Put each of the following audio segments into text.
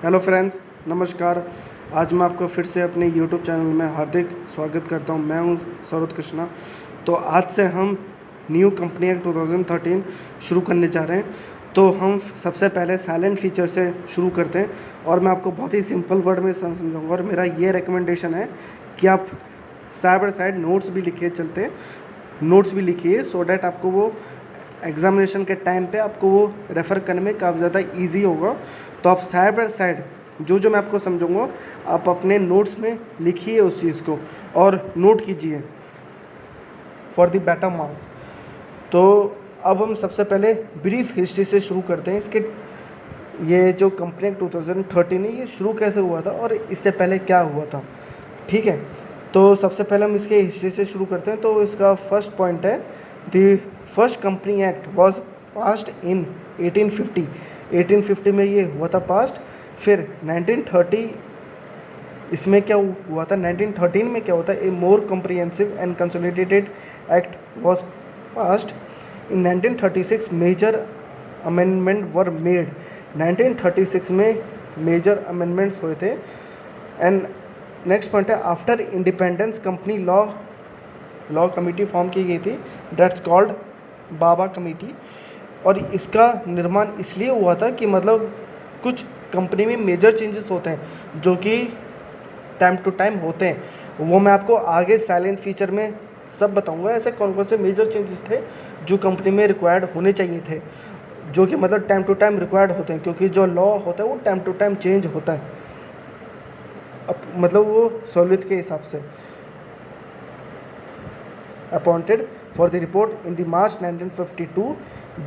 Hello friends, नमस्कार। आज मैं आपको फिर से अपने यूट्यूब चैनल में हार्दिक स्वागत करता हूं। मैं हूं सौरभ कृष्णा। तो आज से हम न्यू कंपनी एक्ट 2013 शुरू करने जा रहे हैं। तो हम सबसे पहले साइलेंट फीचर से शुरू करते हैं और मैं आपको बहुत ही सिंपल वर्ड में समझाऊंगा। और मेरा ये रिकमेंडेशन है कि आप साइड बाय साइड नोट्स भी लिखिए, नोट्स भी लिखिए, सो डैट आपको वो एग्जामिनेशन के टाइम पे आपको वो रेफ़र करने में काफ़ी ज़्यादा इजी होगा। तो आप साइड बाय साइड जो मैं आपको समझाऊंगा आप अपने नोट्स में लिखिए उस चीज़ को और नोट कीजिए फॉर द बेटर मार्क्स। तो अब हम सबसे पहले ब्रीफ हिस्ट्री से शुरू करते हैं। इसके ये जो कंपनी एक्ट 2013 है, ये शुरू कैसे हुआ था और इससे पहले क्या हुआ था, ठीक है। तो सबसे पहले हम इसके हिस्ट्री से शुरू करते हैं। तो इसका फर्स्ट पॉइंट है, the first company act was passed इन 1850। 1850 में ये हुआ था पास्ट। फिर 1930 इसमें क्या हुआ था, 1913 में क्या होता है, a more comprehensive and consolidated act was passed in 1936। Major amendment were made. 1936 में मेजर अमेंडमेंट्स हुए थे। एंड नेक्स्ट पॉइंट है, after independence company law committee form की गई थी, दैट्स कॉल्ड बाबा कमेटी। और इसका निर्माण इसलिए हुआ था कि मतलब कुछ कंपनी में मेजर चेंजेस होते हैं जो कि टाइम टू टाइम होते हैं, वो मैं आपको आगे साइलेंट फीचर में सब बताऊंगा। ऐसे कौन कौन से मेजर चेंजेस थे जो कंपनी में रिक्वायर्ड होने चाहिए थे, जो कि मतलब टाइम टू टाइम रिक्वायर्ड होते हैं, क्योंकि जो लॉ होता है वो टाइम टू टाइम चेंज होता है, अब मतलब वो सहूलियत के हिसाब से। Appointed for the report in the March 1952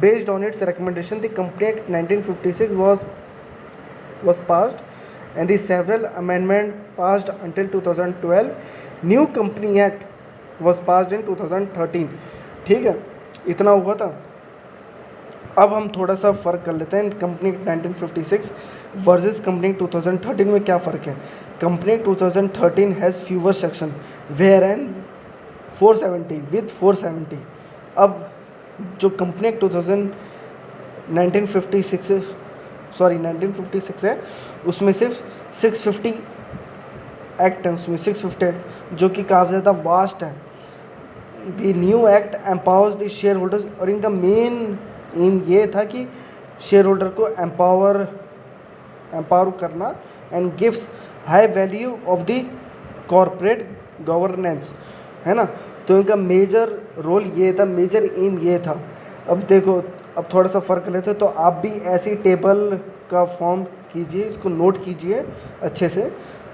based on its recommendation the company act 1956 was passed and the several amendment passed until 2012. New company act was passed in 2013। ठीक है, इतना हुआ था। अब हम थोड़ा सा फ़र्क कर लेते हैं कंपनी 1956 वर्सेस कंपनी 2013 में क्या फ़र्क है। Company 2013 has fewer section where and 470 with 470। अब जो कंपनी एक्ट 1956 है उसमें सिर्फ 650 एक्ट है, उसमें 650 एक्ट जो कि काफ़ी ज़्यादा वास्ट है। The new act empowers the share holders, और इनका मेन एम ये था कि शेयर होल्डर को एम्पावर करना and gives high value of the corporate governance, है ना। तो इनका मेजर रोल ये था, मेजर एम ये था। अब देखो, अब थोड़ा सा फ़र्क लेते हैं। तो आप भी ऐसी टेबल का फॉर्म कीजिए, इसको नोट कीजिए अच्छे से।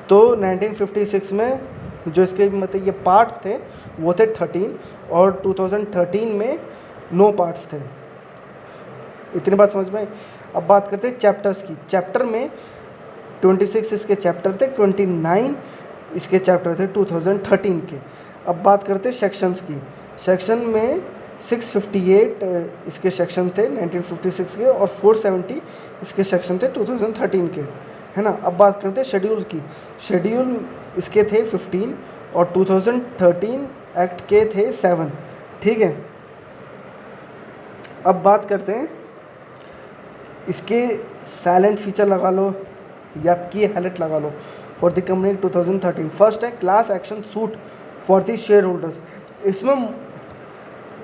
तो 1956 में जो इसके मतलब ये पार्ट्स थे वो थे 13 और 2013 में 9 पार्ट्स थे। इतनी बात समझ में आई। अब बात करते हैं चैप्टर्स की। चैप्टर में 26 इसके चैप्टर थे, 29 इसके चैप्टर थे 2013 के। अब बात करते हैं सेक्शंस की। सेक्शन में 658 इसके सेक्शन थे 1956 के और 470 इसके सेक्शन थे 2013 के, है ना। अब बात करते हैं शेड्यूल की। शेड्यूल इसके थे 15 और 2013 एक्ट के थे 7, ठीक है। अब बात करते हैं इसके साइलेंट फीचर लगा लो या की हाईलाइट लगा लो फॉर द कंपनी 2013। फर्स्ट है class action suit for the share holders.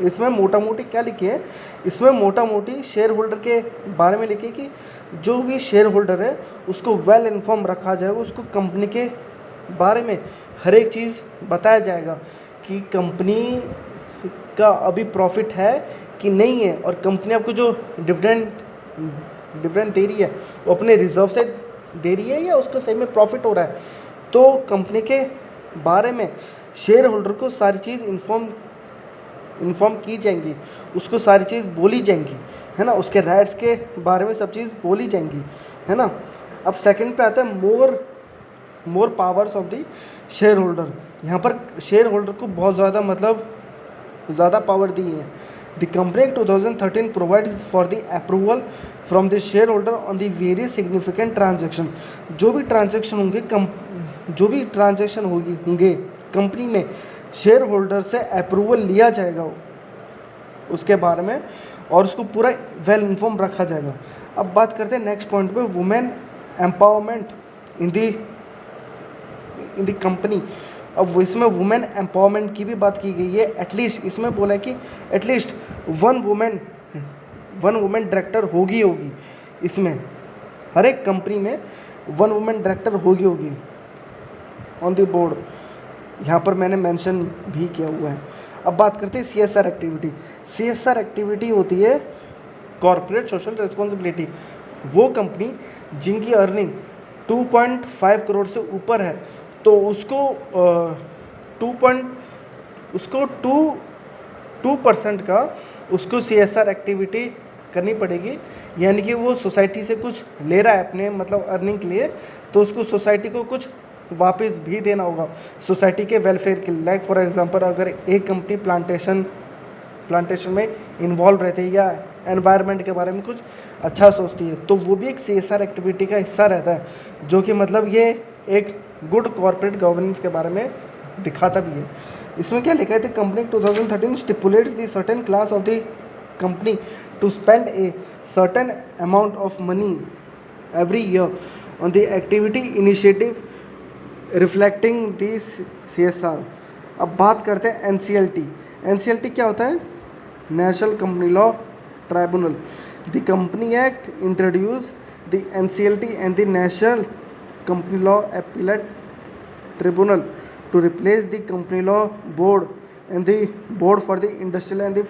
इसमें मोटा मोटी क्या लिखी है, इसमें मोटा मोटी शेयर होल्डर के बारे में लिखी है कि जो भी शेयर होल्डर है उसको वेल इन्फॉर्म रखा जाएगा, उसको कंपनी के बारे में हर एक चीज़ बताया जाएगा कि कंपनी का अभी प्रॉफिट है कि नहीं है, और कंपनी आपको जो डिविडेंड दे रही है वो अपने रिजर्व से दे रही है या उसका सही में प्रॉफिट हो रहा है। तो कंपनी के बारे में शेयर होल्डर को सारी चीज़ इन्फॉर्म की जाएंगी, उसको सारी चीज़ बोली जाएंगी, है ना। उसके राइट्स के बारे में सब चीज़ बोली जाएंगी, है ना। अब सेकंड पे आता है more powers of the share holder. यहाँ पर शेयर होल्डर को बहुत ज़्यादा मतलब ज़्यादा पावर दी है। The company act 2013 provides for the approval from the share holder on the various significant transaction. जो भी ट्रांजेक्शन होंगे कंपनी में, शेयर होल्डर से अप्रूवल लिया जाएगा उसके बारे में और उसको पूरा वेल इन्फॉर्म रखा जाएगा। अब बात करते हैं नेक्स्ट पॉइंट पे, women empowerment in the company. अब इसमें वुमेन एम्पावरमेंट की भी बात की गई है। एटलीस्ट इसमें बोला है कि एटलीस्ट वन वुमेन डायरेक्टर होगी इसमें, हर एक कंपनी में वन वुमेन डायरेक्टर होगी ऑन द बोर्ड। यहाँ पर मैंने मेंशन भी किया हुआ है। अब बात करते हैं CSR एक्टिविटी। CSR एक्टिविटी होती है कॉर्पोरेट सोशल रिस्पॉन्सिबिलिटी। वो कंपनी जिनकी अर्निंग 2.5 करोड़ से ऊपर है तो उसको 2% का उसको CSR एक्टिविटी करनी पड़ेगी। यानी कि वो सोसाइटी से कुछ ले रहा है अपने मतलब अर्निंग के लिए, तो उसको सोसाइटी को कुछ वापस भी देना होगा सोसाइटी के वेलफेयर के लिए। लाइक फॉर एग्जांपल अगर एक कंपनी प्लांटेशन में इन्वॉल्व रहती है या एनवायरनमेंट के बारे में कुछ अच्छा सोचती है तो वो भी एक CSR एक्टिविटी का हिस्सा रहता है, जो कि मतलब ये एक गुड कॉर्पोरेट गवर्नेंस के बारे में दिखाता भी है। इसमें क्या लिखा है, the company 2013 stipulates the certain class of the company to spend a certain amount of money every year on the activity initiative reflecting this CSR। अब बात करते हैं NCLT क्या होता है, national company law tribunal. The company act introduce the NCLT and the national company law appellate tribunal to replace the company law board and the board for the industrial and the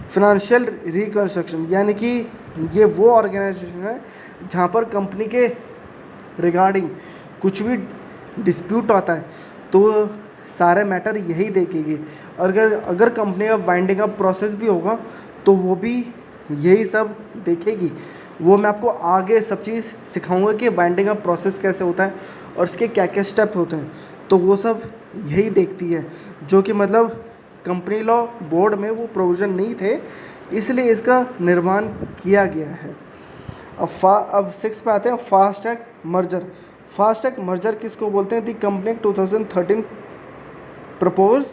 financial reconstruction. यानी कि ये वो organisation है जहाँ पर company के regarding कुछ भी डिस्प्यूट आता है तो सारे मैटर यही देखेगी। अगर कंपनी का वाइंडिंग अप प्रोसेस भी होगा तो वो भी यही सब देखेगी। वो मैं आपको आगे सब चीज़ सिखाऊंगा कि वाइंडिंग अप प्रोसेस कैसे होता है और इसके क्या क्या स्टेप होते हैं, तो वो सब यही देखती है, जो कि मतलब कंपनी लॉ बोर्ड में वो प्रोविज़न नहीं थे, इसलिए इसका निर्माण किया गया है। अब 6 पे आते हैं, फास्ट ट्रैक मर्जर किसको बोलते हैं? The company 2013 propose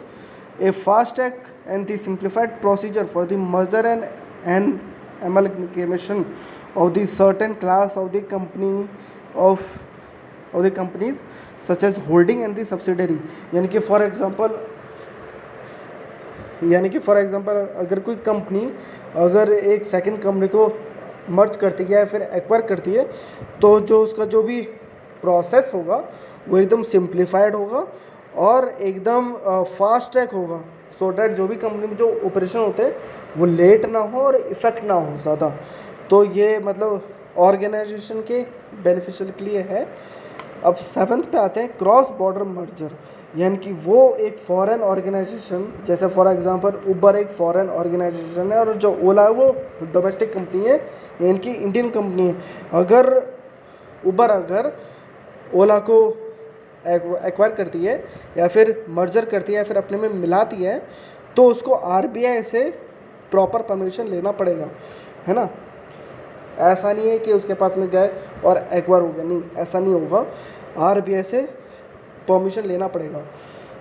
a fast track and the simplified procedure for the merger and amalgamation of the certain class of the companies such as holding and the subsidiary। यानी कि for example अगर कोई company अगर एक second company को मर्ज करती है या फिर एक्वायर करती है तो जो उसका जो भी प्रोसेस होगा वो एकदम सिंप्लीफाइड होगा और एकदम फास्ट ट्रैक होगा, सो डैट जो भी कंपनी में जो ऑपरेशन होते हैं वो लेट ना हो और इफ़ेक्ट ना हो ज़्यादा। तो ये मतलब ऑर्गेनाइजेशन के बेनिफिशियल के लिए है। अब 7th पे आते हैं, क्रॉस बॉर्डर मर्जर। यानी कि वो एक फॉरेन ऑर्गेनाइजेशन, जैसे फॉर एग्जांपल उबर एक फॉरेन ऑर्गेनाइजेशन है और जो ओला है वो डोमेस्टिक कंपनी है, यानी कि इंडियन कंपनी है। अगर ओला को एक्वायर करती है या फिर मर्जर करती है या फिर अपने में मिलाती है तो उसको RBI से प्रॉपर परमिशन लेना पड़ेगा, है ना। ऐसा नहीं है कि उसके पास में गए और एक्वायर हो गया, नहीं, ऐसा नहीं होगा, RBI से परमिशन लेना पड़ेगा।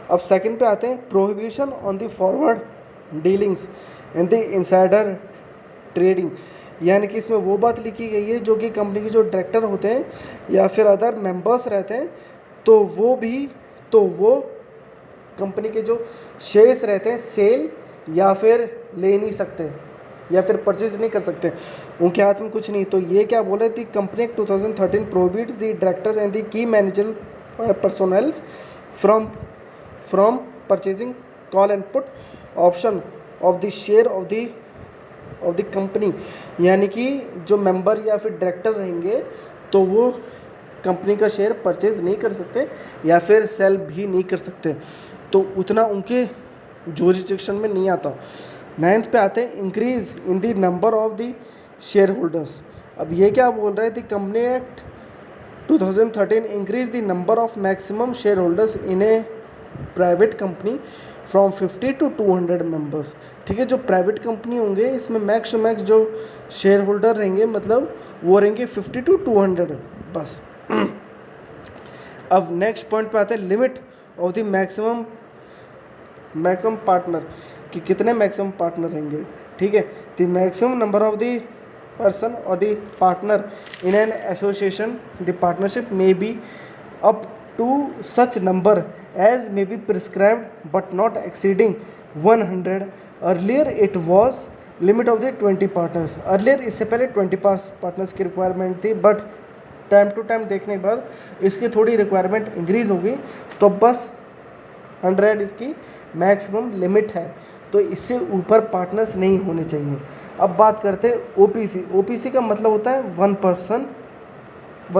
अब 2nd पे आते हैं, prohibition on the forward dealings and the insider trading. यानी कि इसमें वो बात लिखी गई है जो कि कंपनी के जो डायरेक्टर होते हैं या फिर अदर मेंबर्स रहते हैं तो वो कंपनी के जो शेयर्स रहते हैं सेल या फिर ले नहीं सकते या फिर परचेज नहीं कर सकते, उनके हाथ में कुछ नहीं। तो ये क्या बोल रहे थे, company 2013 prohibits the directors and the key manager personnels from purchasing call and put option of the share of the company. यानी कि जो मेंबर या फिर डायरेक्टर रहेंगे तो वो कंपनी का शेयर परचेज नहीं कर सकते या फिर सेल भी नहीं कर सकते, तो उतना उनके जुरिस्डिक्शन में नहीं आता। 9th पे आते हैं, increase in the number of the share holders. अब ये क्या बोल रहे थे, company act 2013 increase the number of maximum share holders in A private company from 50 to 200 members. ठीक है, जो प्राइवेट कंपनी होंगे इसमें मैक्स टू मैक्स जो शेयर होल्डर रहेंगे मतलब वो रहेंगे 50 to 200 बस। अब नेक्स्ट पॉइंट पे आते हैं, limit of the maximum partner, कि कितने मैक्सिमम पार्टनर रहेंगे। ठीक है, the maximum number of the person or the partner in an association, the partnership may be up to such number as may be prescribed but not exceeding 100. Earlier it was limit of the 20 partners. Earlier इससे पहले 20 partners की requirement थी, but time to time देखने के बाद इसकी थोड़ी requirement increase होगी, तो बस 100 इसकी मैक्सिमम लिमिट है, तो इससे ऊपर पार्टनर्स नहीं होने चाहिए। अब बात करते हैं ओपीसी। ओपीसी का मतलब होता है वन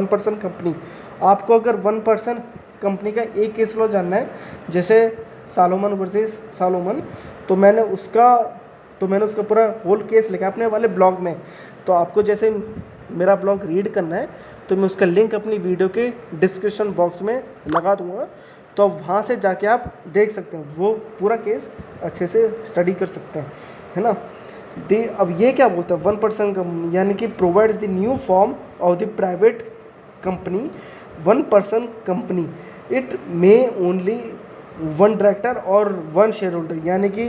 पर्सन कंपनी। आपको अगर वन पर्सन कंपनी का एक केस लॉ जानना है, जैसे सालोमन वर्सेस सालोमन, तो मैंने उसका पूरा होल केस लिखा अपने वाले ब्लॉग में। तो आपको जैसे मेरा ब्लॉग रीड करना है तो मैं उसका लिंक अपनी वीडियो के डिस्क्रिप्शन बॉक्स में लगा दूंगा, तो वहाँ से जाके आप देख सकते हैं, वो पूरा केस अच्छे से स्टडी कर सकते हैं, है ना। अब ये क्या बोलता है, वन पर्सन कंपनी यानी कि provides the new form of the private company, one person company. It may only one director और वन शेयर होल्डर, यानी कि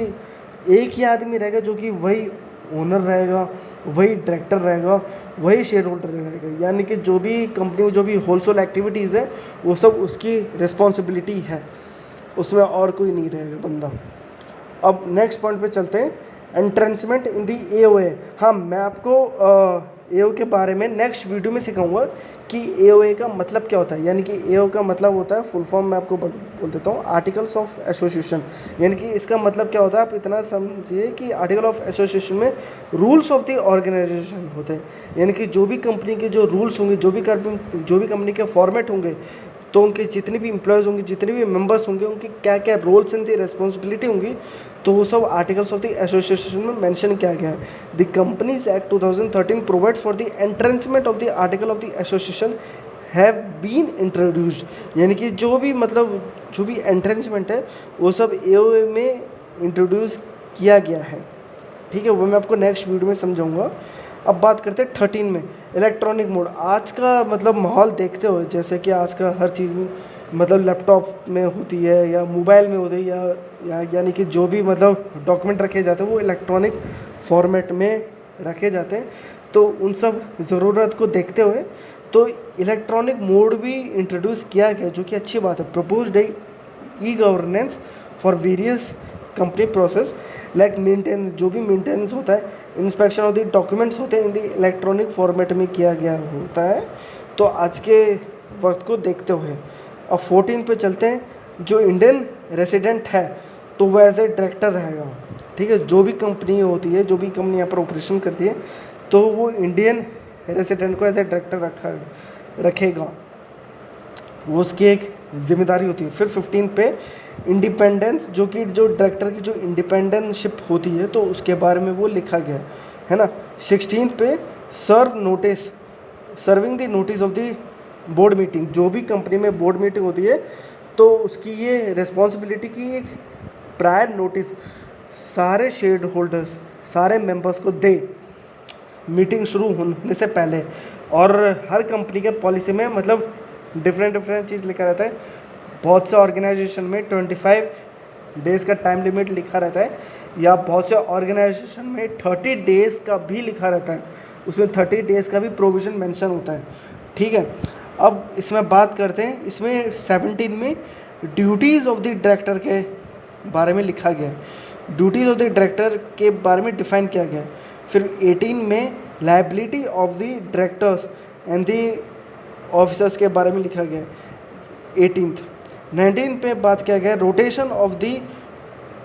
एक ही आदमी रहेगा जो कि वही ओनर रहेगा, वही डायरेक्टर रहेगा, वही शेयर होल्डर रहेगा, यानी कि जो भी कंपनी में जो भी होलसेल एक्टिविटीज़ है वो सब उसकी रिस्पॉन्सिबिलिटी है, उसमें और कोई नहीं रहेगा बंदा। अब नेक्स्ट पॉइंट पे चलते हैं, एंट्रेंचमेंट इन दी एओए। हाँ, मैं आपको एओ के बारे में नेक्स्ट वीडियो में सिखाऊंगा कि एओए का मतलब क्या होता है। यानी कि एओ का मतलब होता है, फुल फॉर्म मैं आपको बोल देता हूँ, आर्टिकल्स ऑफ एसोसिएशन। यानी कि इसका मतलब क्या होता है, आप इतना समझिए कि आर्टिकल ऑफ एसोसिएशन में रूल्स ऑफ द ऑर्गेनाइजेशन होते हैं। यानी कि जो भी कंपनी के जो रूल्स होंगे, जो भी कंपनी के फॉर्मेट होंगे, तो उनके जितने भी एम्प्लॉयज़ होंगे, जितने भी मेंबर्स होंगे, उनकी क्या क्या रोल्स एंड दी रिस्पॉन्सिबिलिटी होंगी, तो वो सब आर्टिकल्स ऑफ द एसोसिएशन में मेंशन किया गया है। The companies act 2013 provides for the entrenchment of the article of the association have been introduced. यानी कि जो भी एंट्रेंचमेंट है वो सब एओए में इंट्रोड्यूस किया गया है, ठीक है। वो मैं आपको नेक्स्ट वीडियो में समझाऊंगा। अब बात करते हैं 13 में, इलेक्ट्रॉनिक मोड। आज का माहौल देखते हुए, जैसे कि आज का हर चीज़ लैपटॉप में होती है या मोबाइल में होती है, यानी कि जो भी डॉक्यूमेंट रखे जाते हैं वो इलेक्ट्रॉनिक फॉर्मेट में रखे जाते हैं। तो उन सब ज़रूरत को देखते हुए तो इलेक्ट्रॉनिक मोड भी इंट्रोड्यूस किया गया, जो कि अच्छी बात है। Proposed e governance for various company process like maintenance, जो भी मेंटेनेंस होता है, इंस्पेक्शन ऑफ द डॉक्यूमेंट्स होते हैं, इन द इलेक्ट्रॉनिक फॉर्मेट में किया गया होता है। तो आज के वक्त को देखते हुए अब 14 पे चलते हैं। जो इंडियन रेसिडेंट है तो वो एज ए डायरेक्टर रहेगा, ठीक है। जो भी कंपनी होती है, जो भी कंपनी यहाँ पर ऑपरेशन करती है, तो वो इंडियन रेसिडेंट को एज ए डायरेक्टर रखेगा, वो उसकी एक जिम्मेदारी होती है। फिर 15 पे इंडिपेंडेंस, जो डायरेक्टर की जो इंडिपेंडेंटशिप होती है, तो उसके बारे में वो लिखा गया है ना। 16 पे serving the notice of the board meeting. जो भी कंपनी में बोर्ड मीटिंग होती है तो उसकी ये रिस्पॉन्सिबिलिटी की एक प्रायर नोटिस सारे शेयर होल्डर्स, सारे मेंबर्स को दे मीटिंग शुरू होने से पहले। और हर कंपनी के पॉलिसी में डिफरेंट चीज़ लिखा रहता है। बहुत से ऑर्गेनाइजेशन में 25 डेज़ का टाइम लिमिट लिखा रहता है, या बहुत से ऑर्गेनाइजेशन में 30 डेज़ का भी लिखा रहता है, उसमें 30 डेज़ का भी प्रोविज़न मेंशन होता है, ठीक है। अब इसमें बात करते हैं, इसमें 17 में ड्यूटीज़ ऑफ द डायरेक्टर के बारे में लिखा गया है, ड्यूटीज़ ऑफ द डायरेक्टर के बारे में डिफाइन किया गया है। फिर 18 में liability of the directors and the officers के बारे में लिखा गया है 18th। 19 पे बात किया गया रोटेशन ऑफ द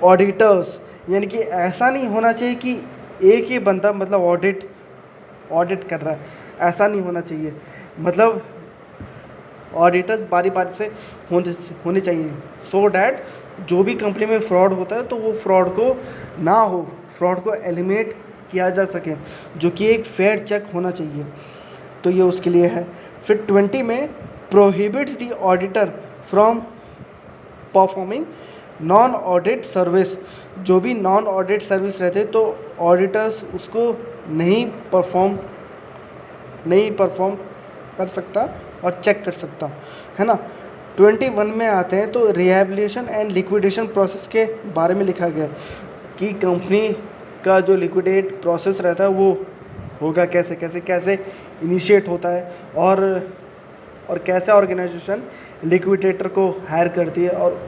ऑडिटर्स, यानी कि ऐसा नहीं होना चाहिए कि एक ही बंदा ऑडिट कर रहा है, ऐसा नहीं होना चाहिए। ऑडिटर्स बारी बारी से होने चाहिए, सो डैट जो भी कंपनी में फ्रॉड होता है तो वो फ्रॉड को ना हो, फ्रॉड को एलिमिनेट किया जा सके, जो कि एक फेयर चेक होना चाहिए, तो ये उसके लिए है। फिर 20 में prohibits the auditor from performing non audit service. जो भी नॉन ऑडिट सर्विस रहते तो ऑडिटर्स उसको नहीं परफॉर्म कर सकता और चेक कर सकता, है ना। 21 में आते हैं तो रिहैबिलिटेशन एंड लिक्विडेशन प्रोसेस के बारे में लिखा गया है कि कंपनी का जो लिक्विडेट प्रोसेस रहता है वो होगा कैसे कैसे कैसे इनिशिएट होता है, और कैसे ऑर्गेनाइजेशन लिक्विडेटर को हायर करती है, और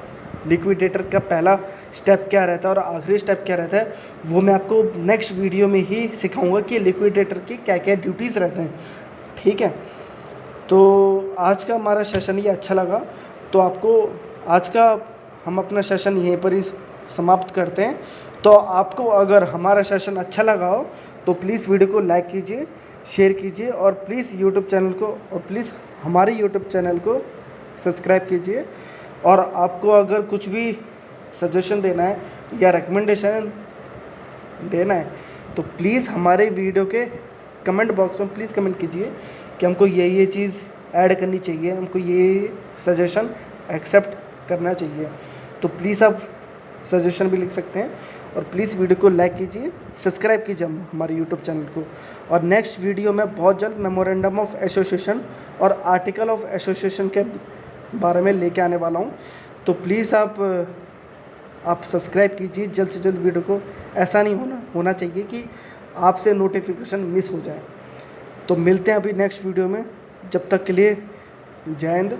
लिक्विडेटर का पहला स्टेप क्या रहता है और आखिरी स्टेप क्या रहता है, वो मैं आपको नेक्स्ट वीडियो में ही सिखाऊंगा कि लिक्विडेटर की क्या क्या ड्यूटीज़ रहते हैं। ठीक है, तो आज का हमारा सेशन ये अच्छा लगा, तो आपको आज का हम अपना सेशन यहीं पर ही समाप्त करते हैं। तो आपको अगर हमारा सेशन अच्छा लगा हो तो प्लीज़ वीडियो को लाइक कीजिए, शेयर कीजिए, और प्लीज़ यूट्यूब चैनल को, और प्लीज़ हमारे यूट्यूब चैनल को सब्सक्राइब कीजिए। और आपको अगर कुछ भी सजेशन देना है या रिकमेंडेशन देना है तो प्लीज़ हमारे वीडियो के कमेंट बॉक्स में प्लीज़ कमेंट कीजिए कि हमको ये चीज़ ऐड करनी चाहिए, हमको ये सजेशन एक्सेप्ट करना चाहिए। तो प्लीज़ आप सजेशन भी लिख सकते हैं, और प्लीज़ वीडियो को लाइक कीजिए, सब्सक्राइब कीजिए हमारे यूट्यूब चैनल को। और नेक्स्ट वीडियो में बहुत जल्द मेमोरेंडम ऑफ एसोसिएशन और आर्टिकल ऑफ एसोसिएशन के बारे में लेके आने वाला हूँ। तो प्लीज़ आप सब्सक्राइब कीजिए जल्द से जल्द वीडियो को। ऐसा नहीं होना चाहिए कि आपसे नोटिफिकेशन मिस हो जाए। तो मिलते हैं अभी नेक्स्ट वीडियो में, जब तक के लिए जय हिंद।